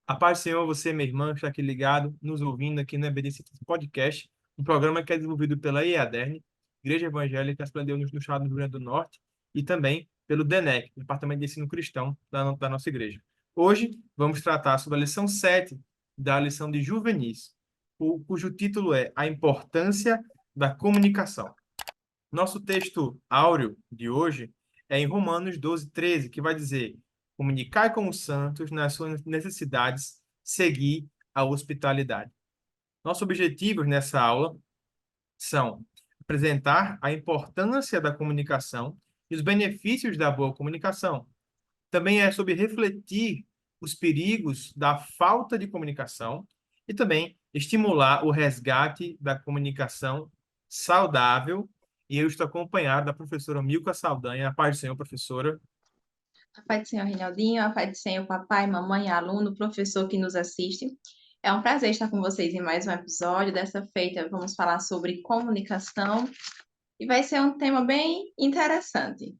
A paz do Senhor, você, minha irmã, que está aqui ligado, nos ouvindo aqui no Obediência Podcast, um programa que é desenvolvido pela IEADERN, Igreja Evangélica Assembleia de Deus no Estado do Rio Grande do Norte, e também pelo DENEC, Departamento de Ensino Cristão da nossa igreja. Hoje vamos tratar sobre a lição 7 da lição de Juvenis, cujo título é A Importância da Comunicação. Nosso texto áureo de hoje é em Romanos 12:13, que vai dizer: comunicar com os santos nas suas necessidades, seguir a hospitalidade. Nossos objetivos nessa aula são apresentar a importância da comunicação e os benefícios da boa comunicação. Também é sobre refletir os perigos da falta de comunicação e também estimular o resgate da comunicação saudável. E eu estou acompanhado da professora Milka Saldanha. A paz do Senhor, professora. A paz do Senhor, Reinaldinho, a paz do Senhor, papai, mamãe, aluno, professor que nos assiste. É um prazer estar com vocês em mais um episódio. Dessa feita, vamos falar sobre comunicação e vai ser um tema bem interessante.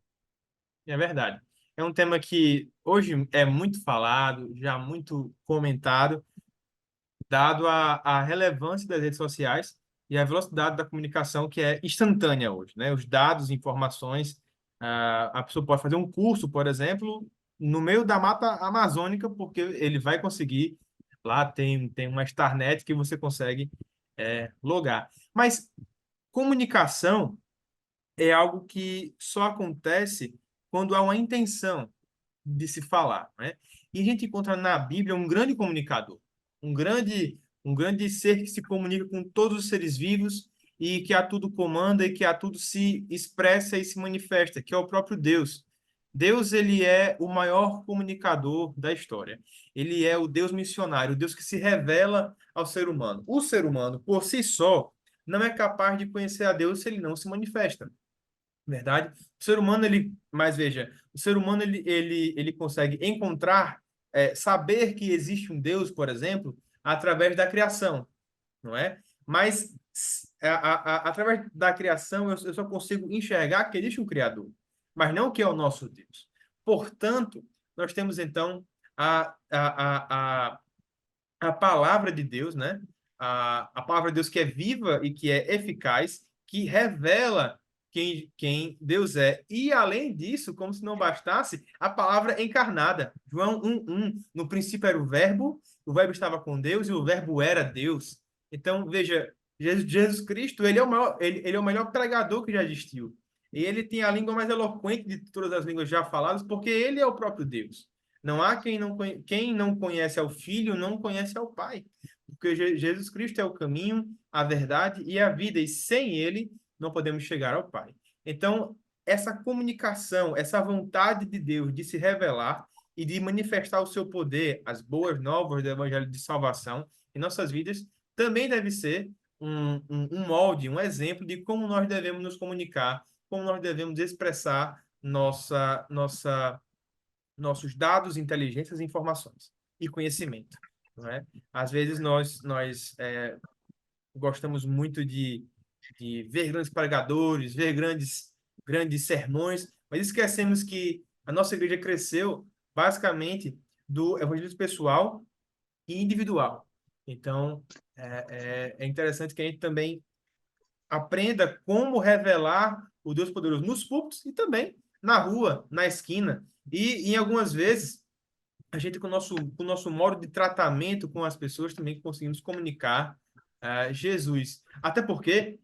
É verdade. É um tema que hoje é muito falado, já muito comentado, dado a relevância das redes sociais e a velocidade da comunicação que é instantânea hoje, né? Os dados, informações, a pessoa pode fazer um curso, por exemplo, no meio da mata amazônica, porque ele vai conseguir, lá tem uma Starnet que você consegue logar. Mas comunicação é algo que só acontece quando há uma intenção de se falar, né? E a gente encontra na Bíblia um grande comunicador, um grande ser que se comunica com todos os seres vivos e que a tudo comanda e que a tudo se expressa e se manifesta, que é o próprio Deus. Deus, ele é o maior comunicador da história. Ele é o Deus missionário, o Deus que se revela ao ser humano. O ser humano, por si só, não é capaz de conhecer a Deus se ele não se manifesta. Verdade? O ser humano, mas veja, o ser humano, ele consegue encontrar, saber que existe um Deus, por exemplo, através da criação, não é? Mas através da criação eu só consigo enxergar que existe um Criador, mas não que é o nosso Deus. Portanto, nós temos então a, a, a, a palavra de Deus, né? A palavra de Deus que é viva e que é eficaz, que revela quem Deus é. E, além disso, como se não bastasse, a palavra encarnada. João 1:1. No princípio era o verbo estava com Deus e o verbo era Deus. Então, veja, Jesus Cristo, ele é o maior, ele é o melhor pregador que já existiu. E ele tem a língua mais eloquente de todas as línguas já faladas, porque ele é o próprio Deus. Não há quem não conhece ao Filho, não conhece ao Pai. Porque Jesus Cristo é o caminho, a verdade e a vida, e sem ele não podemos chegar ao Pai. Então, essa comunicação, essa vontade de Deus de se revelar e de manifestar o seu poder, as boas novas do Evangelho de Salvação em nossas vidas, também deve ser um molde, um exemplo de como nós devemos nos comunicar, como nós devemos expressar nossos dados, inteligências, informações e conhecimento, não é? Às vezes nós gostamos muito de ver grandes pregadores, ver grandes sermões, mas esquecemos que a nossa igreja cresceu basicamente do evangelismo pessoal e individual. Então, é interessante que a gente também aprenda como revelar o Deus poderoso nos púlpitos e também na rua, na esquina. E em algumas vezes a gente com o nosso modo de tratamento com as pessoas também conseguimos comunicar Jesus. Até porque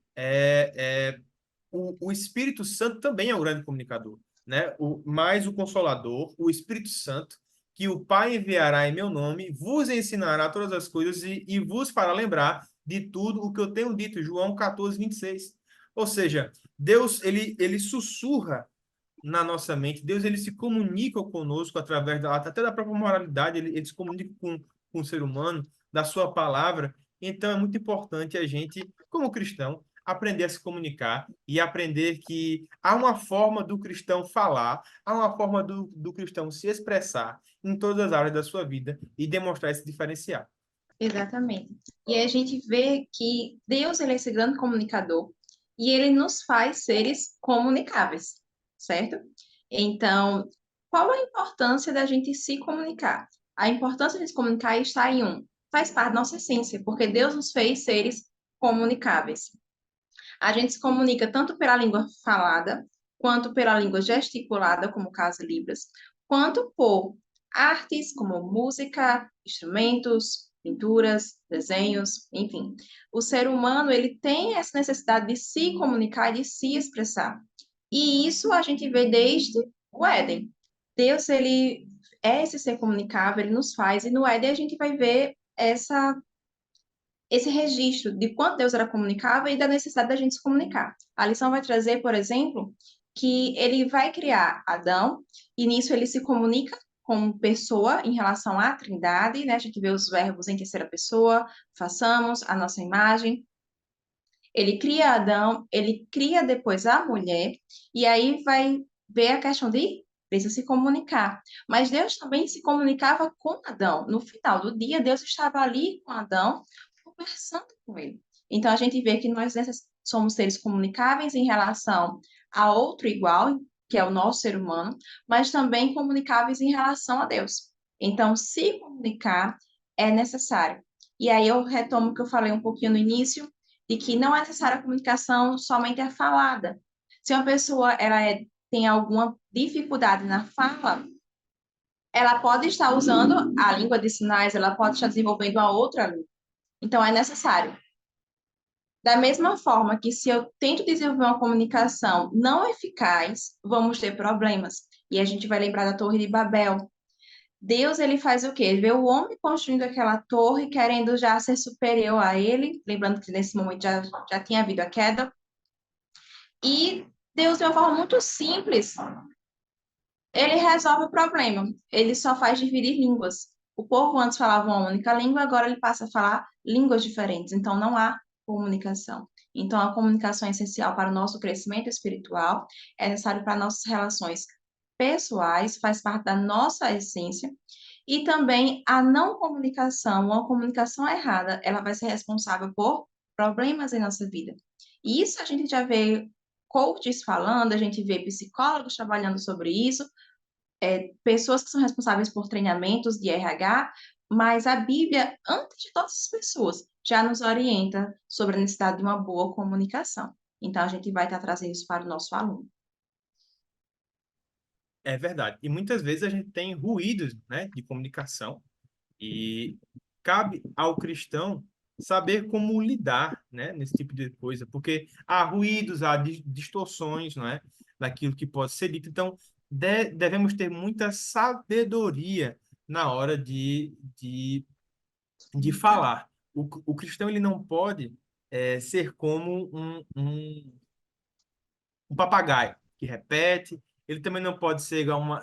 o Espírito Santo também é um grande comunicador, né? Mais o Consolador, o Espírito Santo, que o Pai enviará em meu nome, vos ensinará todas as coisas e vos fará lembrar de tudo o que eu tenho dito, João 14:26. Ou seja, Deus, ele sussurra na nossa mente. Deus, ele se comunica conosco através até da própria moralidade, ele se comunica com o ser humano, da sua palavra. Então, é muito importante a gente, como cristão, aprender a se comunicar e aprender que há uma forma do cristão falar, há uma forma do cristão se expressar em todas as áreas da sua vida e demonstrar esse diferencial. Exatamente. E aí a gente vê que Deus, ele é esse grande comunicador e ele nos faz seres comunicáveis, certo? Então, qual a importância da gente se comunicar? A importância de se comunicar está em um, faz parte da nossa essência, porque Deus nos fez seres comunicáveis. A gente se comunica tanto pela língua falada, quanto pela língua gesticulada, como o caso de Libras, quanto por artes como música, instrumentos, pinturas, desenhos, enfim. O ser humano, ele tem essa necessidade de se comunicar e de se expressar. E isso a gente vê desde o Éden. Deus, ele é esse ser comunicável, ele nos faz, e no Éden a gente vai ver esse registro de quanto Deus era comunicável e da necessidade da gente se comunicar. A lição vai trazer, por exemplo, que ele vai criar Adão, e nisso ele se comunica como pessoa em relação à Trindade, né? A gente vê os verbos em terceira pessoa, façamos a nossa imagem. Ele cria Adão, ele cria depois a mulher, e aí vai ver a questão de precisa se comunicar. Mas Deus também se comunicava com Adão. No final do dia, Deus estava ali com Adão, conversando com ele. Então a gente vê que nós somos seres comunicáveis em relação a outro igual, que é o nosso ser humano, mas também comunicáveis em relação a Deus. Então, se comunicar é necessário. E aí eu retomo o que eu falei um pouquinho no início, de que não é necessária a comunicação somente a falada. Se uma pessoa tem alguma dificuldade na fala, ela pode estar usando a língua de sinais, ela pode estar desenvolvendo a outra língua. Então, é necessário. Da mesma forma que se eu tento desenvolver uma comunicação não eficaz, vamos ter problemas. E a gente vai lembrar da Torre de Babel. Deus, ele faz o quê? Ele vê o homem construindo aquela torre, querendo já ser superior a ele, lembrando que nesse momento já tinha havido a queda. E Deus, de uma forma muito simples, ele resolve o problema. Ele só faz dividir línguas. O povo antes falava uma única língua, agora ele passa a falar línguas diferentes. Então, não há comunicação. Então, a comunicação é essencial para o nosso crescimento espiritual, é necessário para nossas relações pessoais, faz parte da nossa essência. E também a não comunicação, uma comunicação errada, ela vai ser responsável por problemas em nossa vida. E isso a gente já vê coaches falando, a gente vê psicólogos trabalhando sobre isso, pessoas que são responsáveis por treinamentos de RH, mas a Bíblia, antes de todas as pessoas, já nos orienta sobre a necessidade de uma boa comunicação. Então, a gente vai estar trazendo isso para o nosso aluno. É verdade. E muitas vezes a gente tem ruídos, né, de comunicação e cabe ao cristão saber como lidar, né, nesse tipo de coisa, porque há ruídos, há distorções, não é, daquilo que pode ser dito. Então, devemos ter muita sabedoria na hora de falar. O cristão ele não pode ser como um papagaio que repete. Ele também não pode ser igual uma.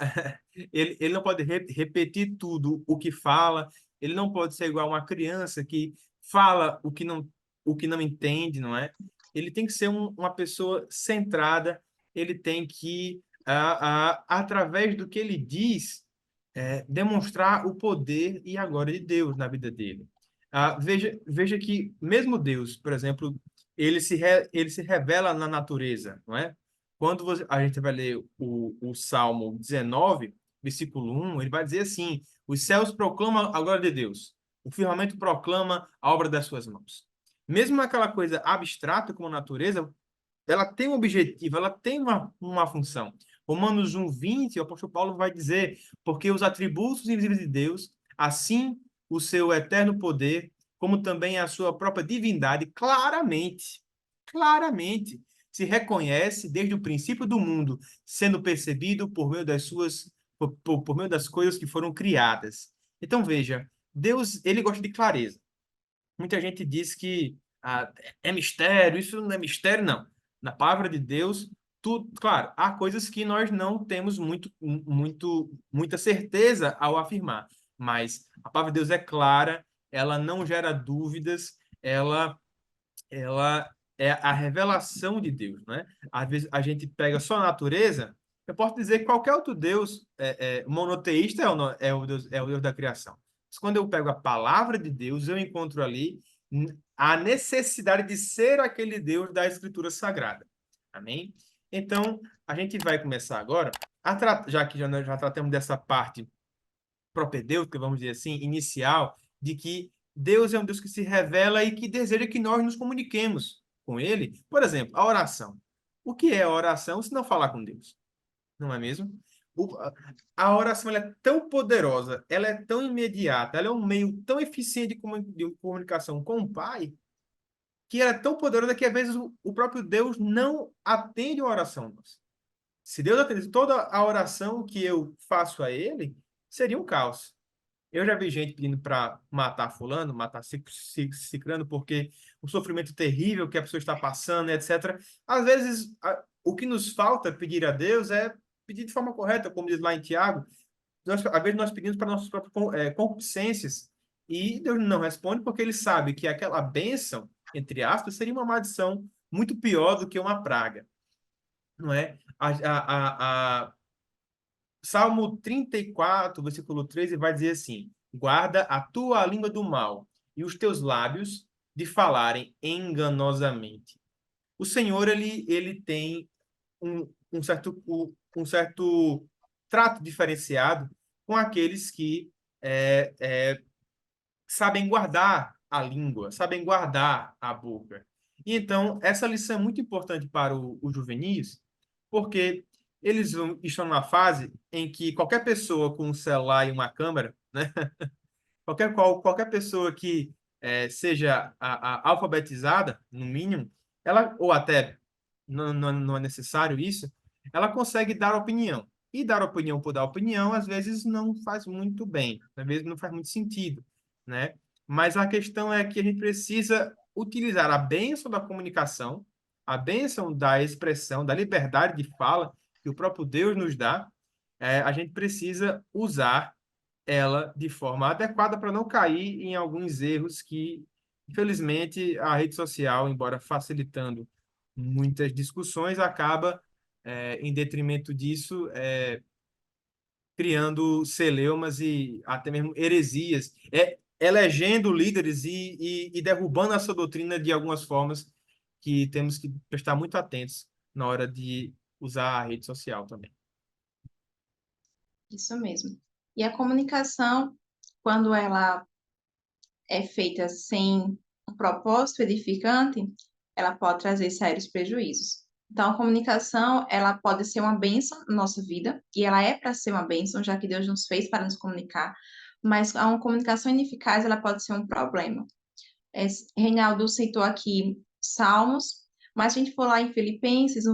Ele não pode repetir tudo o que fala. Ele não pode ser igual uma criança que fala o que não entende, não é? Ele tem que ser uma pessoa centrada. Ele tem que, através do que ele diz, demonstrar o poder e a glória de Deus na vida dele. Veja que mesmo Deus, por exemplo, ele se revela na natureza, não é? Quando a gente vai ler o Salmo 19, versículo 1, ele vai dizer assim: os céus proclamam a glória de Deus, o firmamento proclama a obra das suas mãos. Mesmo naquela coisa abstrata como a natureza, ela tem um objetivo, ela tem uma função. Romanos 1:20, o apóstolo Paulo vai dizer: porque os atributos invisíveis de Deus, assim o seu eterno poder, como também a sua própria divindade, claramente se reconhece desde o princípio do mundo, sendo percebido por meio das suas, por meio das coisas que foram criadas. Então veja, Deus, ele gosta de clareza. Muita gente diz que é mistério, isso não é mistério, não. Na palavra de Deus, tudo, claro, há coisas que nós não temos muita certeza ao afirmar, mas a palavra de Deus é clara, ela não gera dúvidas, ela é a revelação de Deus, né? Às vezes a gente pega só a natureza, eu posso dizer que qualquer outro Deus monoteísta é o Deus da criação. Mas quando eu pego a palavra de Deus, eu encontro ali a necessidade de ser aquele Deus da Escritura Sagrada. Amém? Então, a gente vai começar agora, já que já tratamos dessa parte propedêutica, vamos dizer assim, inicial, de que Deus é um Deus que se revela e que deseja que nós nos comuniquemos com Ele. Por exemplo, a oração. O que é a oração se não falar com Deus? Não é mesmo? O- a oração ela é tão poderosa, ela é tão imediata, ela é um meio tão eficiente de comunicação com o Pai, que ela é tão poderosa que às vezes o próprio Deus não atende a oração nossa. Se Deus atendesse toda a oração que eu faço a Ele, seria um caos. Eu já vi gente pedindo para matar fulano, matar cicrano, porque o sofrimento terrível que a pessoa está passando, etc. Às vezes, o que nos falta pedir a Deus é pedir de forma correta, como diz lá em Tiago. Às vezes nós pedimos para nossas próprias concupiscências e Deus não responde porque ele sabe que aquela bênção, entre aspas, seria uma maldição muito pior do que uma praga, não é? Salmo 34, versículo 13, vai dizer assim: guarda a tua língua do mal e os teus lábios de falarem enganosamente. O Senhor, ele tem um certo trato diferenciado com aqueles que é, é, sabem guardar a língua, sabem guardar a boca. E então, essa lição é muito importante para os juvenis, porque estão numa fase em que qualquer pessoa com um celular e uma câmera, né, qualquer pessoa que seja alfabetizada, no mínimo, ela, ou até não é necessário isso, ela consegue dar opinião. E dar opinião por dar opinião, às vezes, não faz muito bem, às vezes não faz muito sentido, né? Mas a questão é que a gente precisa utilizar a bênção da comunicação, a bênção da expressão, da liberdade de fala que o próprio Deus nos dá, a gente precisa usar ela de forma adequada para não cair em alguns erros que, infelizmente, a rede social, embora facilitando muitas discussões, acaba, em detrimento disso, criando celeumas e até mesmo heresias, elegendo líderes e derrubando a sua doutrina de algumas formas que temos que prestar muito atentos na hora de usar a rede social também. Isso mesmo. E a comunicação, quando ela é feita sem um propósito edificante, ela pode trazer sérios prejuízos. Então, a comunicação, ela pode ser uma bênção na nossa vida, e ela é para ser uma bênção, já que Deus nos fez para nos comunicar, mas uma comunicação ineficaz, ela pode ser um problema. Reinaldo citou aqui Salmos, mas se a gente for lá em Filipenses,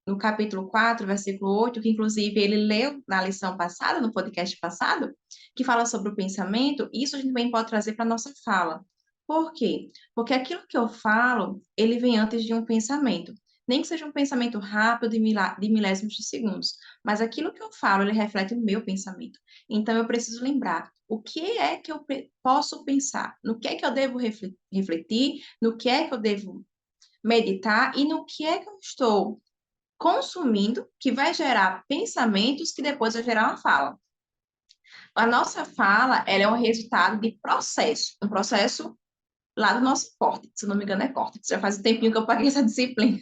no capítulo 4, versículo 8, que inclusive ele leu na lição passada, no podcast passado, que fala sobre o pensamento, isso a gente também pode trazer para a nossa fala. Por quê? Porque aquilo que eu falo, ele vem antes de um pensamento. Nem que seja um pensamento rápido de milésimos de segundos, mas aquilo que eu falo, ele reflete o meu pensamento. Então, eu preciso lembrar o que é que eu posso pensar, no que é que eu devo refletir, no que é que eu devo meditar e no que é que eu estou consumindo que vai gerar pensamentos que depois vai gerar uma fala. A nossa fala, ela é um resultado de processo, um processo lá do nosso córtex, se não me engano é córtex, já faz um tempinho que eu paguei essa disciplina,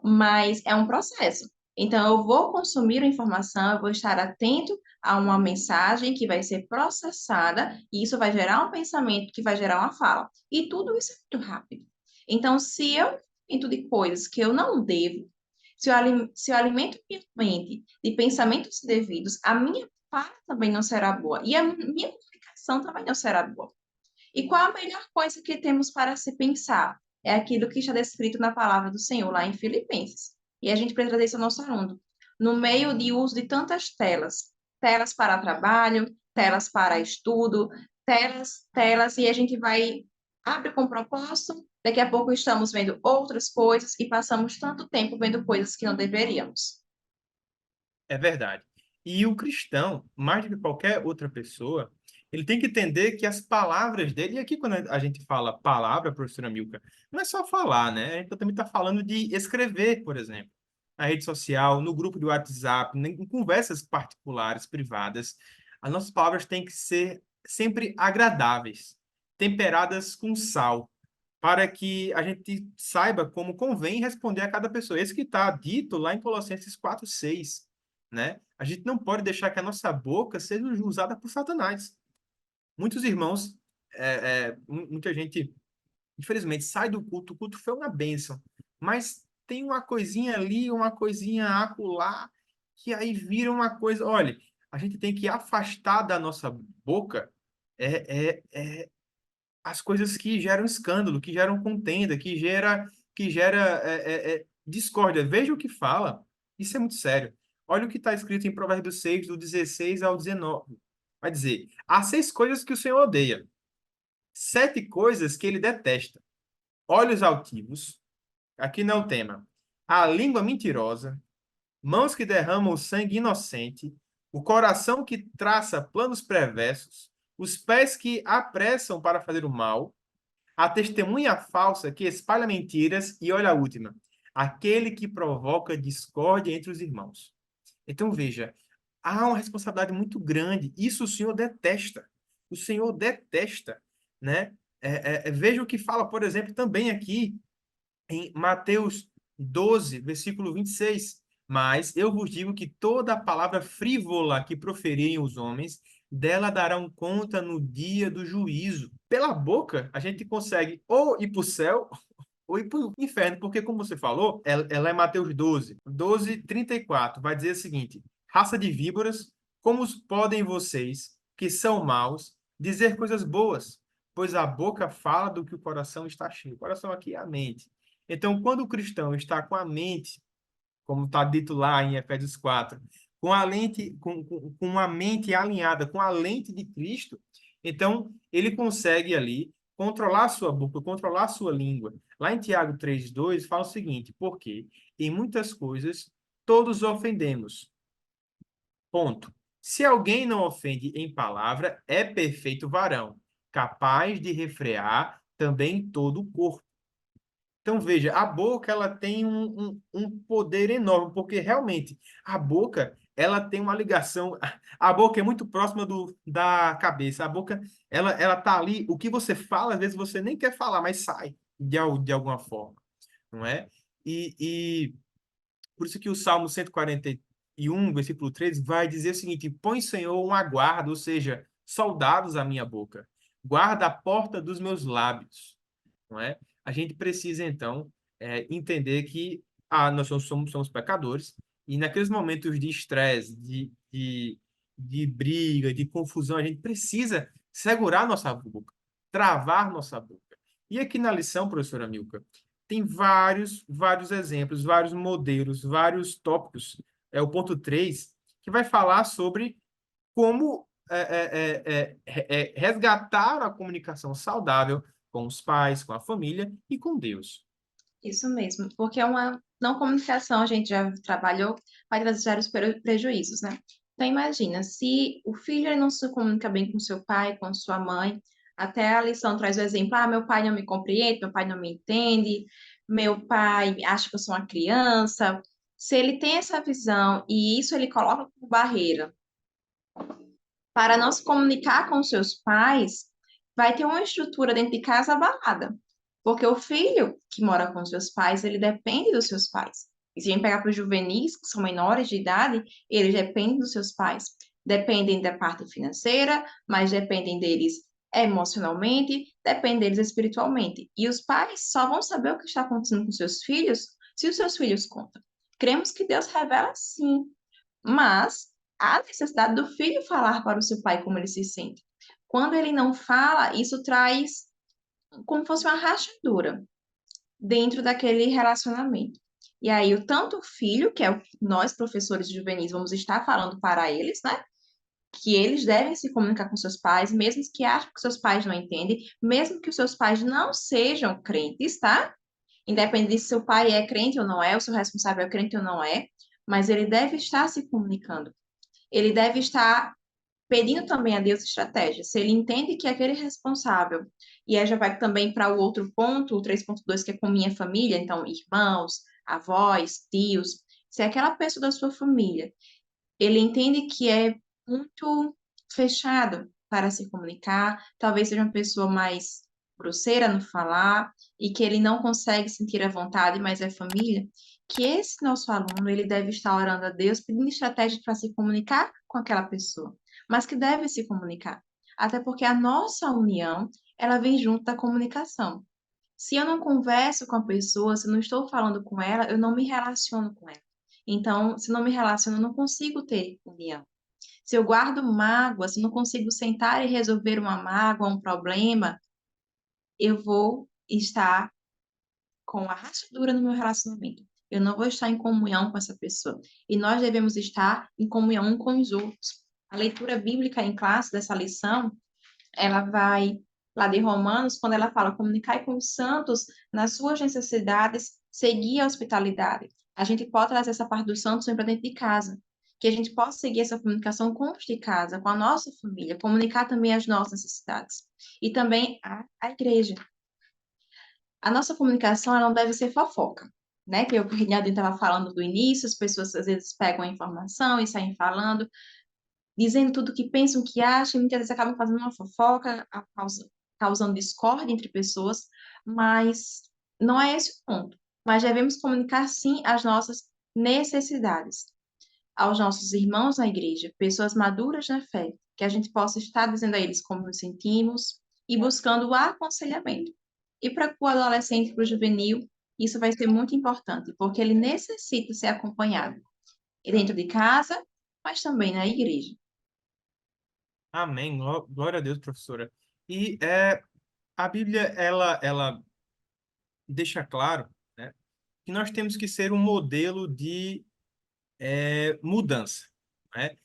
mas é um processo. Então, eu vou consumir a informação, eu vou estar atento a uma mensagem que vai ser processada, e isso vai gerar um pensamento que vai gerar uma fala. E tudo isso é muito rápido. Então, se eu alimento de coisas que eu não devo, se eu alimento minha mente de pensamentos devidos, a minha fala também não será boa, e a minha comunicação também não será boa. E qual a melhor coisa que temos para se pensar? É aquilo que está descrito na palavra do Senhor, lá em Filipenses. E a gente precisa trazer isso ao nosso aluno. No meio de uso de tantas telas, telas para trabalho, telas para estudo, telas, e a gente vai, abre com propósito, daqui a pouco estamos vendo outras coisas e passamos tanto tempo vendo coisas que não deveríamos. É verdade. E o cristão, mais do que qualquer outra pessoa, ele tem que entender que as palavras dele, e aqui quando a gente fala palavra, professora Milka, não é só falar, né? A gente também está falando de escrever, por exemplo, na rede social, no grupo de WhatsApp, em conversas particulares, privadas. As nossas palavras têm que ser sempre agradáveis, temperadas com sal, para que a gente saiba como convém responder a cada pessoa. Esse que está dito lá em Colossenses 4:6. né? A gente não pode deixar que a nossa boca seja usada por Satanás. Muitos irmãos, muita gente, infelizmente, sai do culto, o culto foi uma bênção, mas tem uma coisinha ali, uma coisinha acolá, que aí vira uma coisa. Olha, a gente tem que afastar da nossa boca as coisas que geram escândalo, que geram contenda, que gera discórdia. Veja o que fala. Isso é muito sério. Olha o que está escrito em Provérbios 6, do 16 ao 19. Vai dizer: há 6 coisas que o Senhor odeia, 7 coisas que ele detesta: olhos altivos, aqui não é o tema, a língua mentirosa, mãos que derramam o sangue inocente, o coração que traça planos perversos, os pés que apressam para fazer o mal, a testemunha falsa que espalha mentiras e olha a última, aquele que provoca discórdia entre os irmãos. Então veja, há uma responsabilidade muito grande. Isso o Senhor detesta. O Senhor detesta, né? Veja o que fala, por exemplo, também aqui em Mateus 12, versículo 26. Mas eu vos digo que toda palavra frívola que proferirem os homens, dela darão conta no dia do juízo. Pela boca, a gente consegue ou ir para o céu ou ir para o inferno, porque, como você falou, ela é Mateus 12, 34, vai dizer o seguinte: raça de víboras, como podem vocês, que são maus, dizer coisas boas? Pois a boca fala do que o coração está cheio. O coração aqui é a mente. Então, quando o cristão está com a mente, como está dito lá em Efésios 4, com a lente, com uma mente alinhada com a lente de Cristo, então ele consegue ali controlar a sua boca, controlar a sua língua. Lá em Tiago 3:2 fala o seguinte: porque em muitas coisas todos ofendemos. Ponto. Se alguém não ofende em palavra, é perfeito varão, capaz de refrear também todo o corpo. Então, veja, a boca ela tem um poder enorme, porque realmente a boca ela tem uma ligação. A boca é muito próxima da cabeça. A boca ela tá ali. O que você fala, às vezes você nem quer falar, mas sai de alguma forma, não é? E por isso que o Salmo 141, versículo 13, vai dizer o seguinte: põe, Senhor, uma guarda, ou seja, soldados à minha boca, guarda a porta dos meus lábios, não é? A gente precisa, então, entender que nós somos pecadores e naqueles momentos de estresse, de briga, de confusão, a gente precisa segurar nossa boca, travar nossa boca. E aqui na lição, professora Milka, tem vários exemplos, vários modelos, vários tópicos. É o ponto 3 que vai falar sobre como resgatar a comunicação saudável com os pais, com a família e com Deus. Isso mesmo, porque é uma não comunicação, a gente já trabalhou, vai trazer vários prejuízos, né? Então, imagina, se o filho ele não se comunica bem com seu pai, com sua mãe, até a lição traz o exemplo: meu pai não me compreende, meu pai não me entende, meu pai acha que eu sou uma criança. Se ele tem essa visão e isso ele coloca como barreira para não se comunicar com seus pais, vai ter uma estrutura dentro de casa abalada. Porque o filho que mora com seus pais, ele depende dos seus pais. E se a gente pegar para os juvenis, que são menores de idade, eles dependem dos seus pais. Dependem da parte financeira, mas dependem deles emocionalmente, dependem deles espiritualmente. E os pais só vão saber o que está acontecendo com seus filhos se os seus filhos contam. Cremos que Deus revela sim, mas há necessidade do filho falar para o seu pai como ele se sente. Quando ele não fala, isso traz como fosse uma rachadura dentro daquele relacionamento. E aí, o tanto o filho, que é o que nós, professores juvenis, vamos estar falando para eles, né? Que eles devem se comunicar com seus pais, mesmo que achem que seus pais não entendem, mesmo que os seus pais não sejam crentes, tá? Independente se seu pai é crente ou não é, o seu responsável é crente ou não é, mas ele deve estar se comunicando. Ele deve estar pedindo também a Deus estratégia. Se ele entende que é aquele responsável, e aí já vai também para o outro ponto, o 3.2, que é com minha família, então irmãos, avós, tios, se é aquela pessoa da sua família, ele entende que é muito fechado para se comunicar, talvez seja uma pessoa mais grosseira no falar, e que ele não consegue sentir a vontade, mas é família, que esse nosso aluno ele deve estar orando a Deus, pedindo estratégias para se comunicar com aquela pessoa, mas que deve se comunicar. Até porque a nossa união, ela vem junto da comunicação. Se eu não converso com a pessoa, se eu não estou falando com ela, eu não me relaciono com ela. Então, se eu não me relaciono, eu não consigo ter união. Se eu guardo mágoa, se eu não consigo sentar e resolver uma mágoa, um problema, eu vou estar com a rachadura no meu relacionamento. Eu não vou estar em comunhão com essa pessoa. E nós devemos estar em comunhão um com os outros. A leitura bíblica em classe dessa lição, ela vai lá de Romanos, quando ela fala comunicar com os santos nas suas necessidades, seguir a hospitalidade. A gente pode trazer essa parte dos santos para dentro de casa. Que a gente possa seguir essa comunicação com os de casa, com a nossa família, comunicar também as nossas necessidades. E também a igreja. A nossa comunicação ela não deve ser fofoca, né? Que o Rinaldo estava falando do início, as pessoas às vezes pegam a informação e saem falando, dizendo tudo o que pensam, que acham, e muitas vezes acabam fazendo uma fofoca, causando discórdia entre pessoas, mas não é esse o ponto. Mas devemos comunicar sim as nossas necessidades aos nossos irmãos na igreja, pessoas maduras na fé, que a gente possa estar dizendo a eles como nos sentimos e buscando o aconselhamento. E para o adolescente, para o juvenil, isso vai ser muito importante, porque ele necessita ser acompanhado dentro de casa, mas também na igreja. Amém. Glória a Deus, professora. E a Bíblia, ela deixa claro, né, que nós temos que ser um modelo de mudança, né?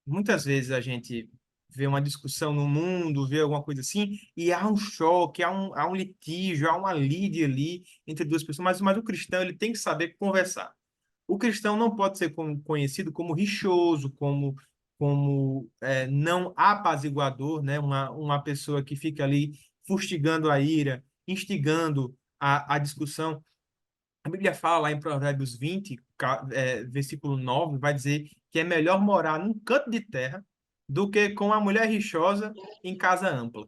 Muitas vezes a gente vê uma discussão no mundo, vê alguma coisa assim, e há um choque, há um litígio, há uma lide ali entre duas pessoas, mas o cristão ele tem que saber conversar. O cristão não pode ser conhecido como rixoso, como não apaziguador, né? Uma pessoa que fica ali fustigando a ira, instigando a discussão. A Bíblia fala lá em Provérbios 20, versículo 9, vai dizer que é melhor morar num canto de terra do que com uma mulher rixosa em casa ampla.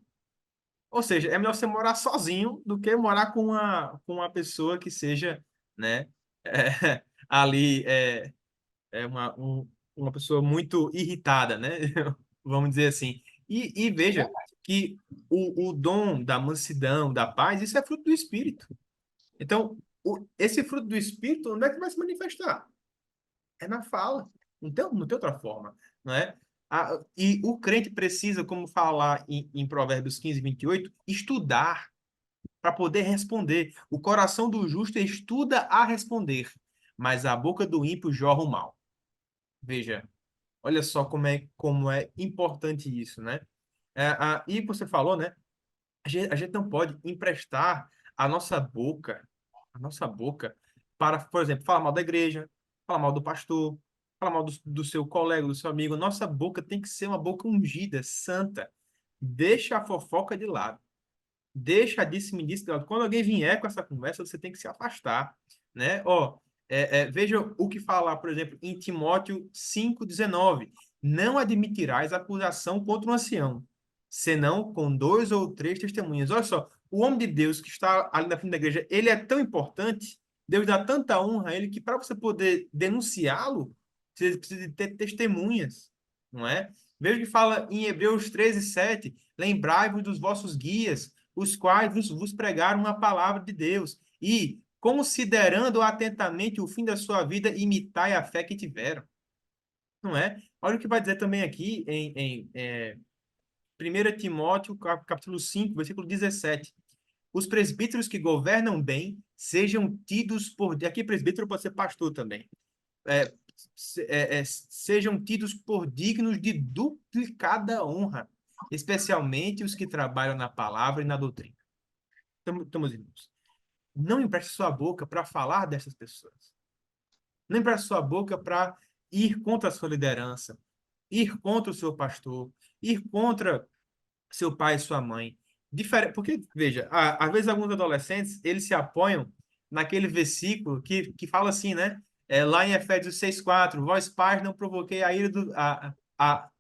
Ou seja, é melhor você morar sozinho do que morar com uma pessoa que seja, né, ali uma pessoa muito irritada, né? Vamos dizer assim. E veja que o dom da mansidão, da paz, isso é fruto do Espírito. Então, esse fruto do Espírito, onde é que vai se manifestar? É na fala. Não tem outra forma, não é? E o crente precisa, como fala lá em Provérbios 15, 28, estudar para poder responder. O coração do justo estuda a responder, mas a boca do ímpio jorra o mal. Veja, olha só como é importante isso, né? E você falou, né? A gente não pode emprestar a nossa boca, a nossa boca, para, por exemplo, falar mal da igreja, falar mal do pastor, falar mal do seu colega, do seu amigo. Nossa boca tem que ser uma boca ungida, santa. Deixa a fofoca de lado. Deixa a disse-me-disse de lado. Quando alguém vier com essa conversa, você tem que se afastar, né? Ó, veja o que fala, por exemplo, em Timóteo 5,19. Não admitirás acusação contra um ancião, senão com dois ou três testemunhas. Olha só, o homem de Deus que está ali na frente da igreja, ele é tão importante, Deus dá tanta honra a ele, que para você poder denunciá-lo, você precisa de ter testemunhas, não é? Veja o que fala em Hebreus 13, 7. Lembrai-vos dos vossos guias, os quais vos pregaram a palavra de Deus, e, considerando atentamente o fim da sua vida, imitai a fé que tiveram. Não é? Olha o que vai dizer também aqui em 1 Timóteo, capítulo 5, versículo 17. Os presbíteros que governam bem sejam tidos por... Aqui presbítero pode ser pastor também. É, sejam tidos por dignos de duplicada honra, especialmente os que trabalham na palavra e na doutrina. Estamos irmãos. Não empreste sua boca para falar dessas pessoas. Não empreste sua boca para ir contra a sua liderança, ir contra o seu pastor, ir contra seu pai e sua mãe. Porque, veja, às vezes alguns adolescentes, eles se apoiam naquele versículo que fala assim, né? Lá em Efésios 6,4, vós pais não provoquei a ira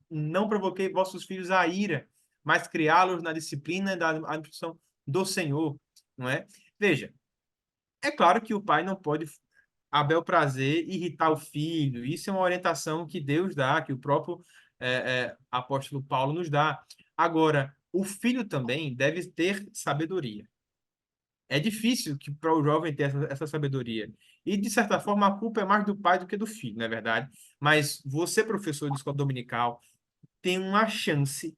não provoquei vossos filhos a ira, mas criá-los na disciplina da administração do Senhor, não é? Veja, é claro que o pai não pode a bel prazer irritar o filho. Isso é uma orientação que Deus dá, que o próprio apóstolo Paulo nos dá. Agora, o filho também deve ter sabedoria. É difícil que para o jovem ter essa sabedoria. E, de certa forma, a culpa é mais do pai do que do filho, não é verdade? Mas você, professor de escola dominical, tem uma chance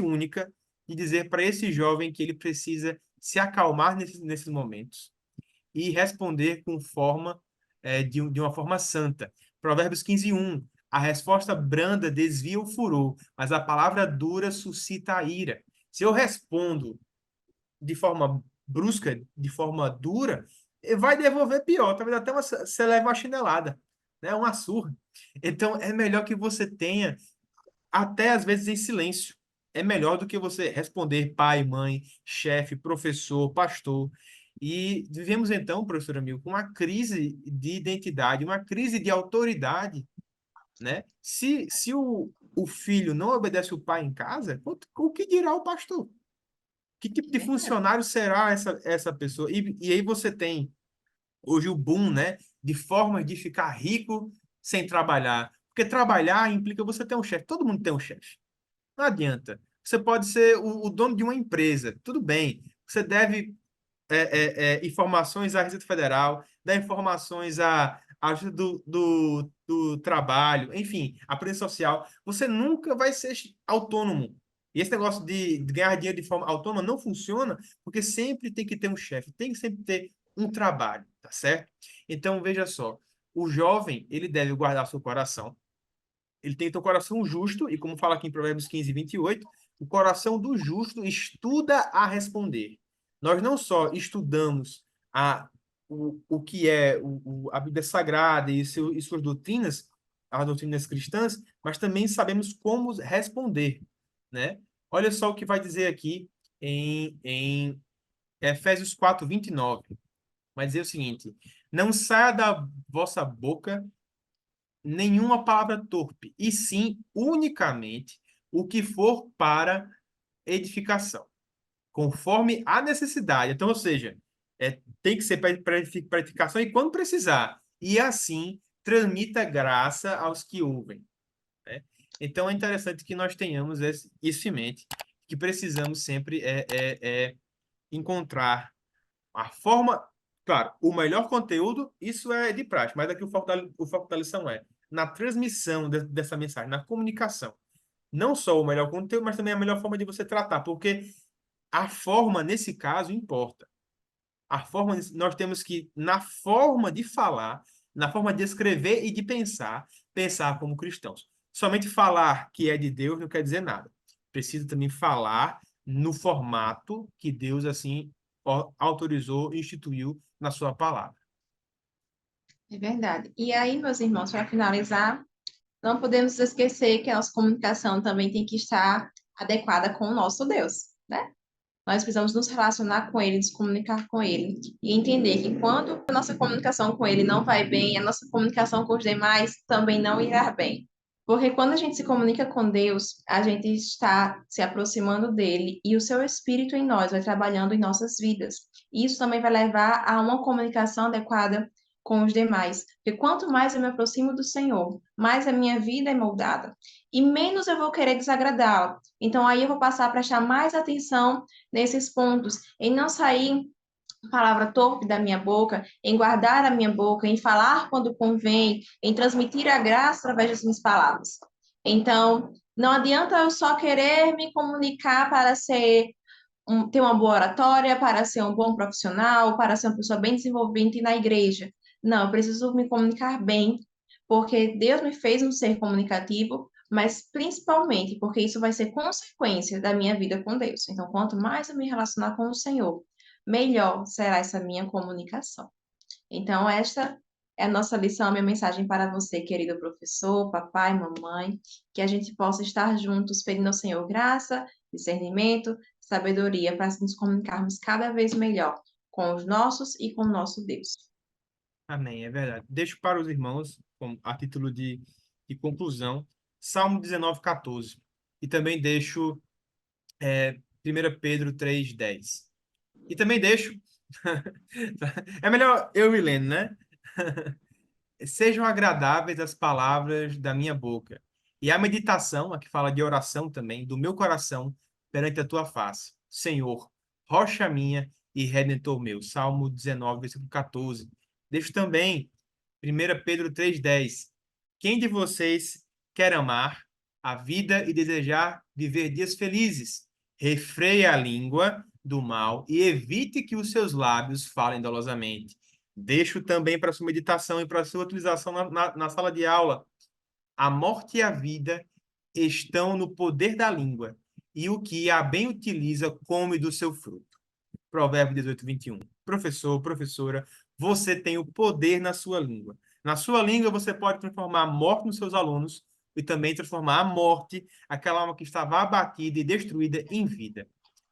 única, de dizer para esse jovem que ele precisa se acalmar nesses momentos e responder com forma, de uma forma santa. Provérbios 15:1. A resposta branda desvia o furor, mas a palavra dura suscita a ira. Se eu respondo de forma brusca, de forma dura, vai devolver pior. Talvez até você leve uma chinelada, né? Uma surra. Então, é melhor que você tenha, até às vezes em silêncio. É melhor do que você responder pai, mãe, chefe, professor, pastor. E vivemos então, professor amigo, com uma crise de identidade, uma crise de autoridade, né? Se o filho não obedece o pai em casa, o que dirá o pastor? Que tipo É de verdade. funcionário será essa pessoa? E aí você tem hoje o boom, né, de formas de ficar rico sem trabalhar. Porque trabalhar implica você ter um chefe. Todo mundo tem um chefe. Não adianta. Você pode ser o dono de uma empresa. Tudo bem. Você deve informações à Receita Federal, dar informações à Justiça do Trabalho, enfim, a Previdência Social. Você nunca vai ser autônomo. E esse negócio de ganhar dinheiro de forma autônoma não funciona, porque sempre tem que ter um chefe, tem que sempre ter um trabalho, tá certo? Então, veja só, o jovem, ele deve guardar seu coração, ele tem que ter o coração justo, e como fala aqui em Provérbios 15:28, o coração do justo estuda a responder. Nós não só estudamos o que é a Bíblia Sagrada e suas doutrinas, as doutrinas cristãs, mas também sabemos como responder, né? Olha só o que vai dizer aqui em Efésios 4:29. Vai dizer o seguinte: não saia da vossa boca nenhuma palavra torpe, e sim unicamente o que for para edificação, conforme a necessidade. Então, ou seja, tem que ser para edificação e quando precisar. E assim transmita graça aos que ouvem, né? Então, é interessante que nós tenhamos isso em mente, que precisamos sempre encontrar a forma, claro, o melhor conteúdo, isso é de prática, mas aqui o foco da lição é na transmissão dessa mensagem, na comunicação. Não só o melhor conteúdo, mas também a melhor forma de você tratar, porque a forma, nesse caso, importa. A forma, nós temos que, na forma de falar, na forma de escrever e de pensar, pensar como cristãos. Somente falar que é de Deus não quer dizer nada. Precisa também falar no formato que Deus assim autorizou e instituiu na sua palavra. É verdade. E aí, meus irmãos, para finalizar, não podemos esquecer que a nossa comunicação também tem que estar adequada com o nosso Deus, né? Nós precisamos nos relacionar com Ele, nos comunicar com Ele e entender que quando a nossa comunicação com Ele não vai bem, a nossa comunicação com os demais também não irá bem. Porque quando a gente se comunica com Deus, a gente está se aproximando dele e o seu Espírito em nós vai trabalhando em nossas vidas. E isso também vai levar a uma comunicação adequada com os demais. Porque quanto mais eu me aproximo do Senhor, mais a minha vida é moldada e menos eu vou querer desagradá-lo. Então aí eu vou passar a prestar mais atenção nesses pontos, em não sair palavra torpe da minha boca, em guardar a minha boca, em falar quando convém, em transmitir a graça através das minhas palavras. Então, não adianta eu só querer me comunicar para ter uma boa oratória, para ser um bom profissional, para ser uma pessoa bem desenvolvente na igreja. Não, eu preciso me comunicar bem, porque Deus me fez um ser comunicativo, mas principalmente porque isso vai ser consequência da minha vida com Deus. Então, quanto mais eu me relacionar com o Senhor, melhor será essa minha comunicação. Então, esta é a nossa lição, a minha mensagem para você, querido professor, papai, mamãe, que a gente possa estar juntos pedindo ao Senhor graça, discernimento, sabedoria para nos comunicarmos cada vez melhor com os nossos e com o nosso Deus. Amém, é verdade. Deixo para os irmãos, a título de conclusão, Salmo 19:14. E também deixo 1 Pedro 3:10. E também deixo. É melhor eu e Leno, né? Sejam agradáveis as palavras da minha boca. E a meditação, a que fala de oração também, do meu coração perante a tua face. Senhor, rocha minha e redentor meu. Salmo 19, versículo 14. Deixo também 1 Pedro 3,10. Quem de vocês quer amar a vida e desejar viver dias felizes? Refreia a língua do mal e evite que os seus lábios falem dolosamente. Deixo também para sua meditação e para sua utilização na sala de aula. A morte e a vida estão no poder da língua, e o que a bem utiliza come do seu fruto. Provérbio 18, 21. Professor, professora, você tem o poder na sua língua. Na sua língua, você pode transformar a morte nos seus alunos e também transformar a morte, aquela alma que estava abatida e destruída, em vida.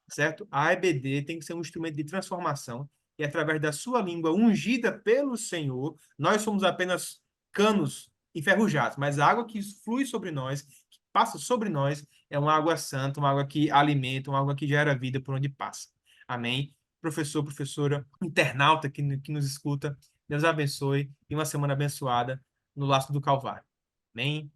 Certo? A EBD tem que ser um instrumento de transformação e através da sua língua ungida pelo Senhor, nós somos apenas canos enferrujados, mas a água que flui sobre nós, que passa sobre nós, é uma água santa, uma água que alimenta, uma água que gera vida por onde passa. Amém? Professor, professora, internauta que nos escuta, Deus abençoe e uma semana abençoada no laço do Calvário. Amém?